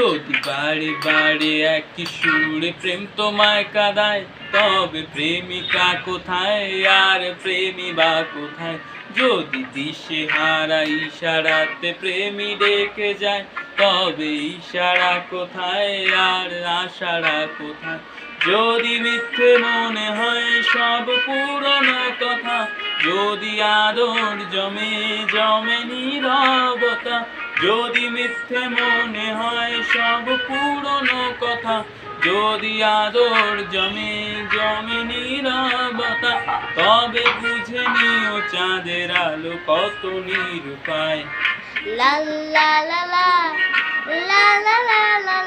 যদি বারে বারে একই সুরে প্রেম তোমায় কাঁদায়, তবে প্রেমিকা কোথায় আর প্রেমী বা কোথায়? যদি দিশেহারা ইশারাতে প্রেমী ডেকে যায়, তবে ইশারা কোথায় আর আশারা কোথায়? যদি মিথ্যে মনে হয় সব পুরনো কথা, যদি আদর জমে জমে নীরবতা, যদি মিথ্যে মনে হয় সব পুরনো কথা, যদি আদর জমে জমে নীরবতা, তবে বুঝে নিও চাঁদের আলো কত নিরুপায়। লা লা লা লা লা লা লা লা